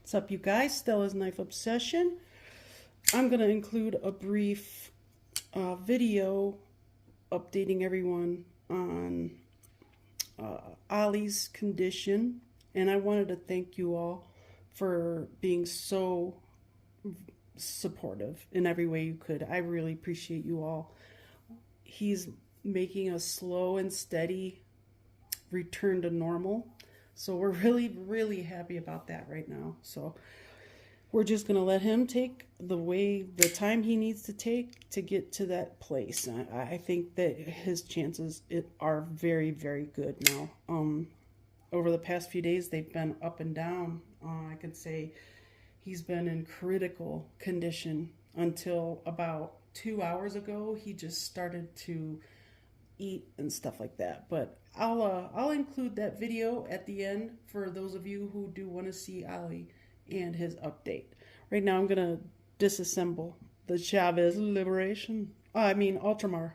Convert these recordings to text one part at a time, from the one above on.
What's up, you guys? Stella's Knife Obsession. I'm going to include a brief video updating everyone on Ollie's condition. And I wanted to thank you all for being so supportive in every way you could. I really appreciate you all. He's making a slow and steady return to normal. So we're really happy about that right now. So we're just going to let him take the time he needs to take to get to that place. I think that his chances are very good now. Over the past few days, they've been up and down. I could say he's been in critical condition until about 2 hours ago. He just started to eat and stuff like that. But I'll include that video at the end for those of you who do want to see Ollie and his update. Right now I'm gonna disassemble the Chaves Ultramar.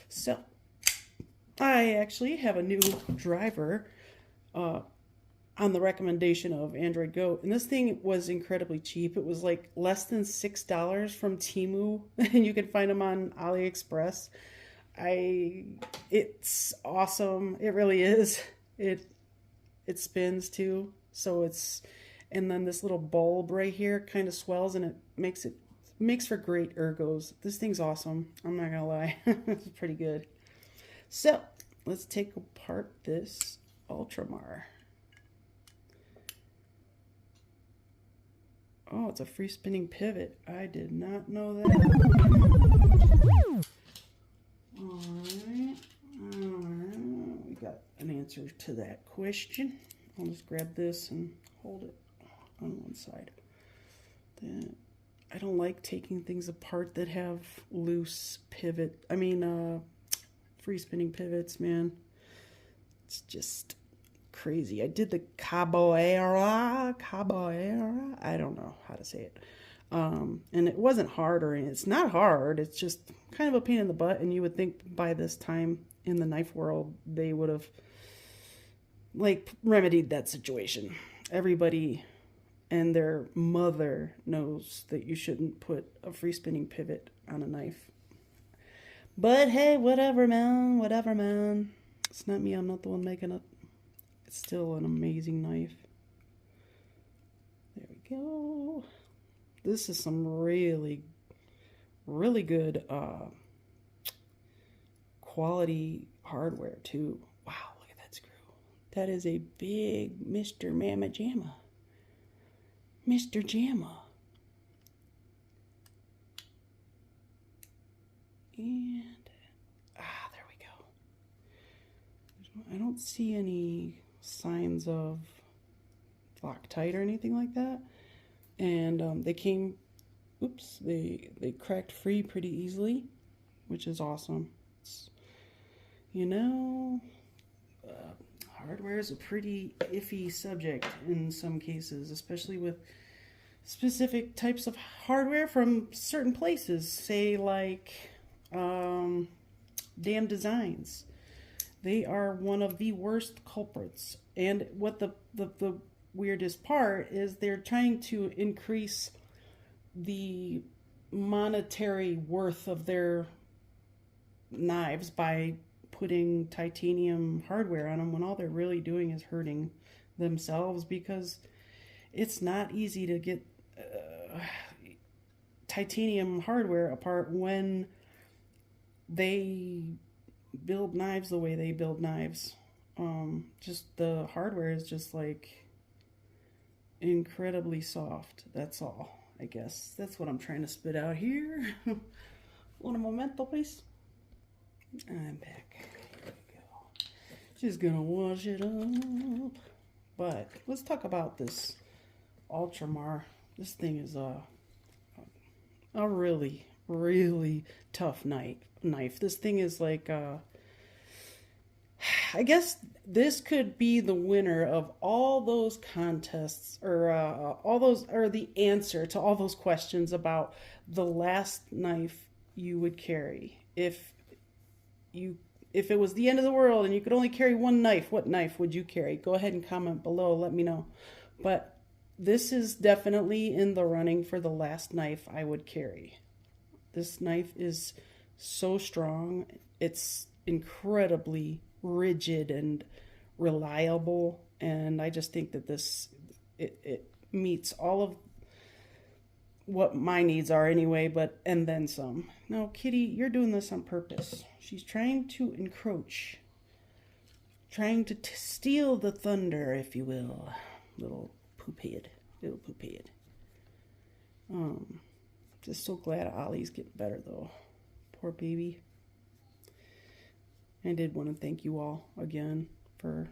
So I actually have a new driver on the recommendation of Android Goat, and this thing was incredibly cheap. It was like less than $6 from Temu, and you can find them on AliExpress. It's awesome. It really is. It spins too, so and then this little bulb right here kind of swells, and it makes for great ergos. This thing's awesome. I'm not gonna lie. It's pretty good. So let's take apart this Ultramar. Oh, it's a free spinning pivot. I did not know that. Alright. We got an answer to that question. I'll just grab this and hold it on one side. Then I don't like taking things apart that have loose free spinning pivots, man. It's just crazy. I did the caboeira. I don't know how to say it. And it wasn't hard it's not hard. It's just kind of a pain in the butt. And you would think by this time in the knife world, they would have remedied that situation. Everybody and their mother knows that you shouldn't put a free spinning pivot on a knife. But hey, whatever, man. It's not me. I'm not the one making it. It's still an amazing knife. There we go. This is some really good quality hardware too. Wow, look at that screw. That is a big Mr. Mamma Jamma. Mr. Jamma. And there we go. I don't see any signs of Loctite or anything like that, and they cracked free pretty easily, which is awesome. Hardware is a pretty iffy subject in some cases, especially with specific types of hardware from certain places, say like Damn Designs. They are one of the worst culprits. And what the weirdest part is, they're trying to increase the monetary worth of their knives by putting titanium hardware on them, when all they're really doing is hurting themselves, because it's not easy to get titanium hardware apart when they build knives the way they build knives. Just the hardware is just incredibly soft. That's all, I guess. That's what I'm trying to spit out here. Un momento, please. I'm back. There we go. Just gonna wash it up. But let's talk about this Ultramar. This thing is a really tough knife. This thing is I guess this could be the winner of all those contests, or the answer to all those questions about the last knife you would carry. If it was the end of the world and you could only carry one knife, what knife would you carry? Go ahead and comment below. Let me know. But this is definitely in the running for the last knife I would carry. This knife is so strong. It's incredibly rigid and reliable. And I just think that it meets all of what my needs are anyway, and then some. No, Kitty, you're doing this on purpose. She's trying to encroach, trying to steal the thunder, if you will. Little poop head. Just so glad Ollie's getting better, though. Poor baby. I did want to thank you all again for,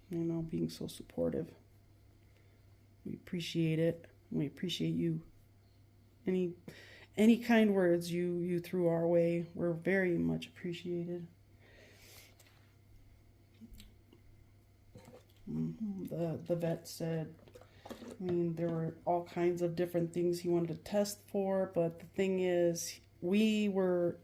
being so supportive. We appreciate it. We appreciate you. Any kind words you threw our way were very much appreciated. The vet said, there were all kinds of different things he wanted to test for, but the thing is, we were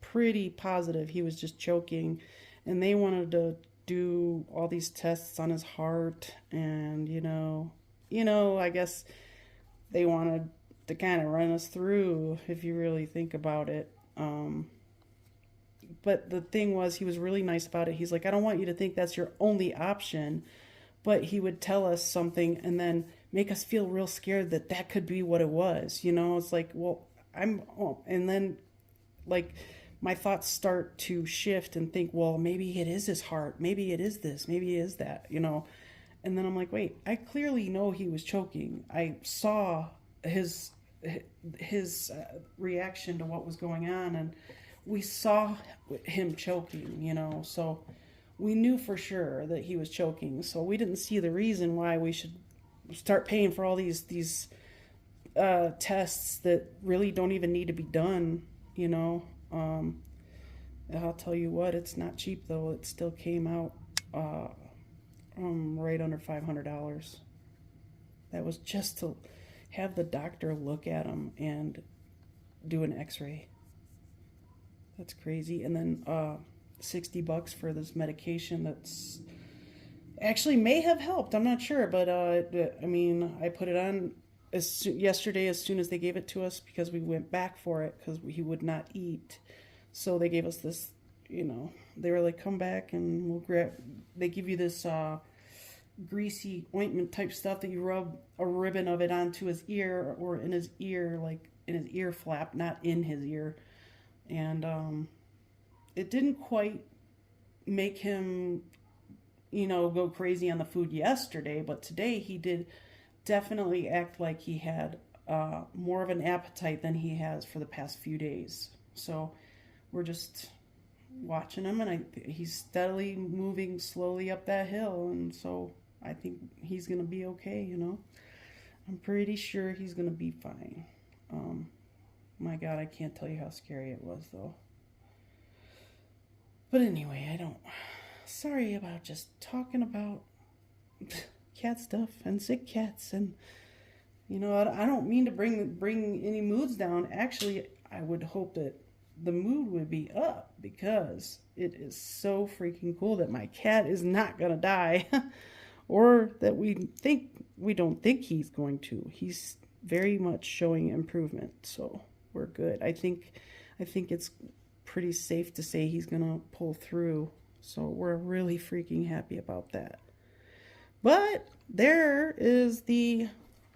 pretty positive he was just choking, and they wanted to do all these tests on his heart, and I guess they wanted to kind of run us through, if you really think about it. But the thing was, he was really nice about it. He's like, I don't want you to think that's your only option. But he would tell us something and then make us feel real scared that could be what it was. It's like, well, and then like my thoughts start to shift and think, well, maybe it is his heart. Maybe it is this. Maybe it is that, And then I'm like, wait, I clearly know he was choking. I saw his reaction to what was going on, and we saw him choking, so we knew for sure that he was choking. So we didn't see the reason why we should start paying for all these tests that really don't even need to be done, I'll tell you what, it's not cheap though. It still came out right under $500. That was just to have the doctor look at him and do an x-ray. That's crazy. And then $60 for this medication that's actually may have helped. I'm not sure, but I put it on yesterday as soon as they gave it to us, because we went back for it because he would not eat. So they gave us this, they were like, come back and they give you this greasy ointment type stuff that you rub a ribbon of it onto his ear, or in his ear, like in his ear flap, not in his ear. And it didn't quite make him, go crazy on the food yesterday, but today he did definitely act like he had more of an appetite than he has for the past few days. So we're just watching him, and he's steadily moving slowly up that hill, and so I think he's going to be okay, I'm pretty sure he's going to be fine. My God, I can't tell you how scary it was, though. But anyway, sorry about just talking about cat stuff and sick cats, and I don't mean to bring any moods down. Actually, I would hope that the mood would be up, because it is so freaking cool that my cat is not gonna die, or that we don't think he's going to. He's very much showing improvement, so we're good. I think it's pretty safe to say he's gonna pull through, so we're really freaking happy about that. But there is the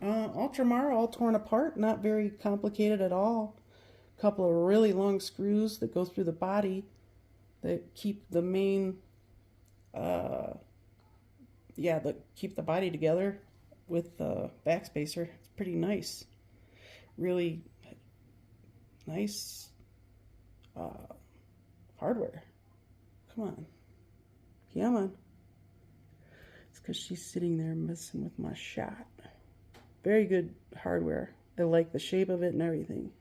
Ultramar all torn apart, not very complicated at all. A couple of really long screws that go through the body that keep the main that keep the body together with the backspacer. It's pretty nice, really nice hardware. Come on. It's because she's sitting there messing with my shot. Very good hardware. I like the shape of it and everything.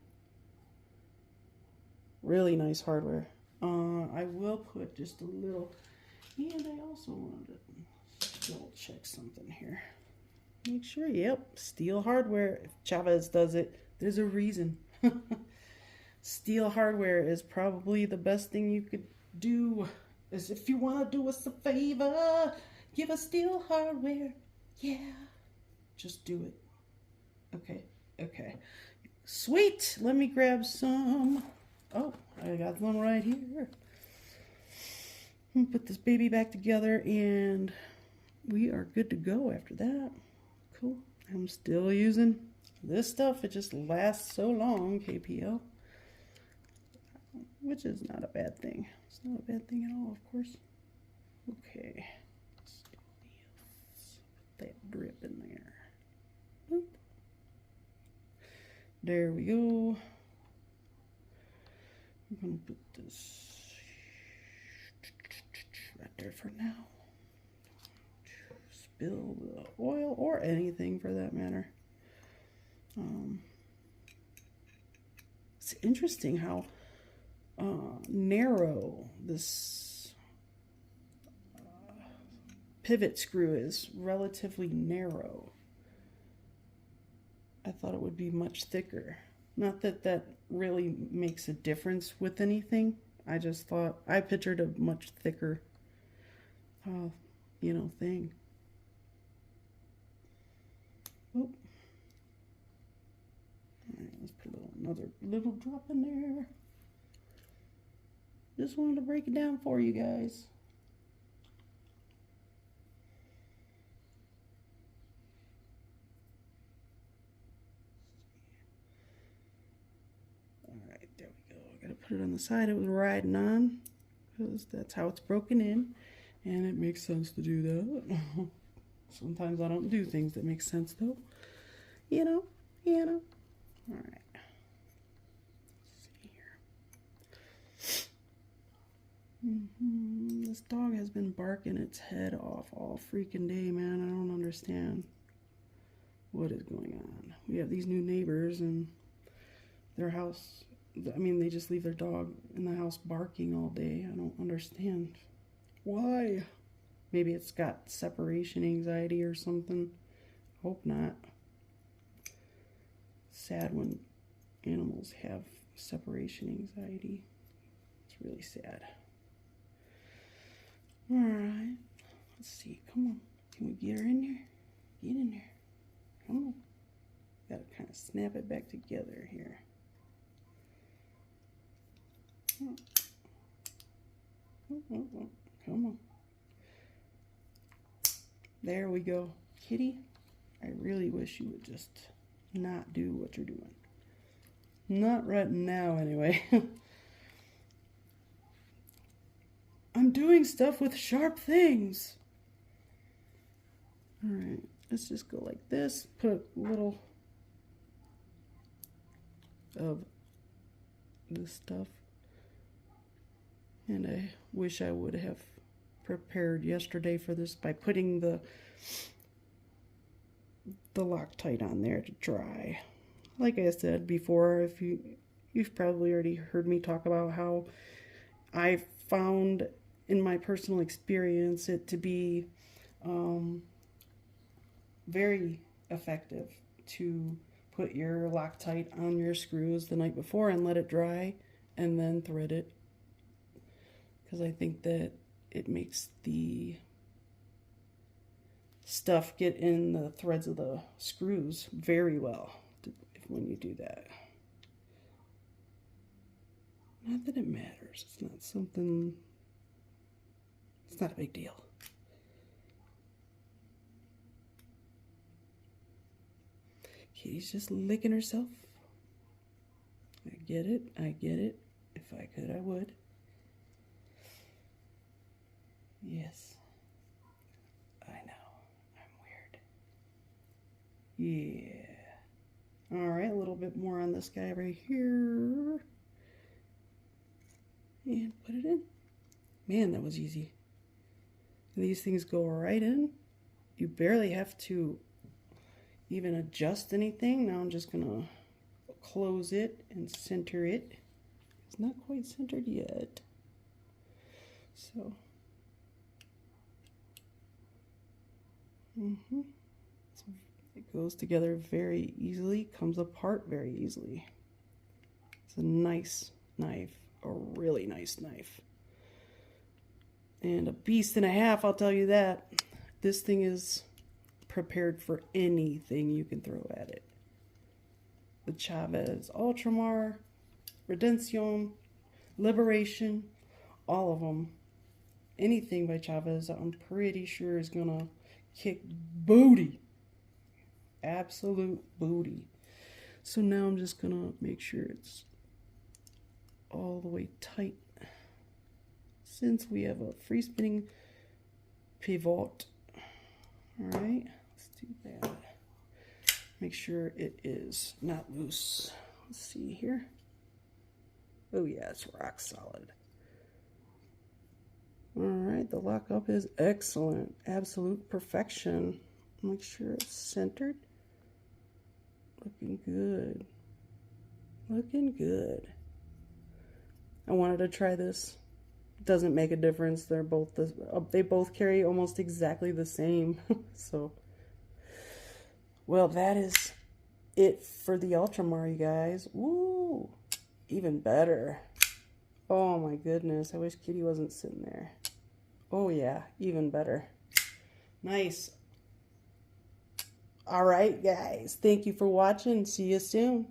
Really nice hardware. I will put just a little, and I also wanted to double check something here. Make sure, yep, steel hardware. If Chaves does it, there's a reason. Steel hardware is probably the best thing you could do. Is if you want to do us a favor, give us steel hardware. Yeah. Just do it. Okay. Okay. Sweet. Let me grab some. Oh, I got one right here. Put this baby back together and we are good to go after that. Cool. I'm still using this stuff. It just lasts so long, KPL. Which is not a bad thing. It's not a bad thing at all, of course. Okay. Let's do this. Put that drip in there. Boop. There we go. I'm going to put this right there for now. Spill the oil or anything for that matter. It's interesting how narrow this pivot screw is. Relatively narrow. I thought it would be much thicker. Not that that really makes a difference with anything. I just thought, I pictured a much thicker you know, thing. Oh. Alright, let's put another little drop in there. Just wanted to break it down for you guys. Alright, there we go. I gotta put it on the side it was riding on, because that's how it's broken in. And it makes sense to do that. Sometimes I don't do things that make sense though. You know. Alright. Let's see here. This dog has been barking its head off all freaking day, man. I don't understand what is going on. We have these new neighbors and their house, I mean, they just leave their dog in the house barking all day. I don't understand. Why? Maybe it's got separation anxiety or something. Hope not. Sad when animals have separation anxiety. It's really sad. Alright. Let's see. Come on. Can we get her in there? Get in there. Come on. Gotta kind of snap it back together here. Come on. There we go. Kitty, I really wish you would just not do what you're doing. Not right now, anyway. I'm doing stuff with sharp things. Alright, let's just go like this. Put a little of this stuff. And I wish I would have prepared yesterday for this by putting the Loctite on there to dry. Like I said before, if you've probably already heard me talk about how I found in my personal experience it to be very effective to put your Loctite on your screws the night before and let it dry and then thread it. Because I think that it makes the stuff get in the threads of the screws very well when you do that. Not that it matters. It's not something, it's not a big deal. Kitty's just licking herself. I get it. I get it. If I could, I would. Yes. I know. I'm weird. Yeah. Alright, a little bit more on this guy right here. And put it in. Man, that was easy. And these things go right in. You barely have to even adjust anything. Now I'm just going to close it and center it. It's not quite centered yet. So. So it goes together very easily, comes apart very easily. It's a nice knife, a really nice knife. And a beast and a half, I'll tell you that. This thing is prepared for anything you can throw at it. The Chaves Ultramar, Redemption, Liberation, all of them. Anything by Chaves, I'm pretty sure is gonna kick booty. Absolute booty. So now I'm just gonna make sure it's all the way tight. Since we have a free spinning pivot. Alright, let's do that. Make sure it is not loose. Let's see here. Oh yeah, it's rock solid. Alright, the lockup is excellent. Absolute perfection. Make sure it's centered. Looking good. Looking good. I wanted to try this. Doesn't make a difference. They're both they both carry almost exactly the same. So, well, that is it for the Ultramar, you guys. Woo! Even better. Oh my goodness, I wish Kitty wasn't sitting there. Oh yeah, even better. Nice. All right, guys. Thank you for watching. See you soon.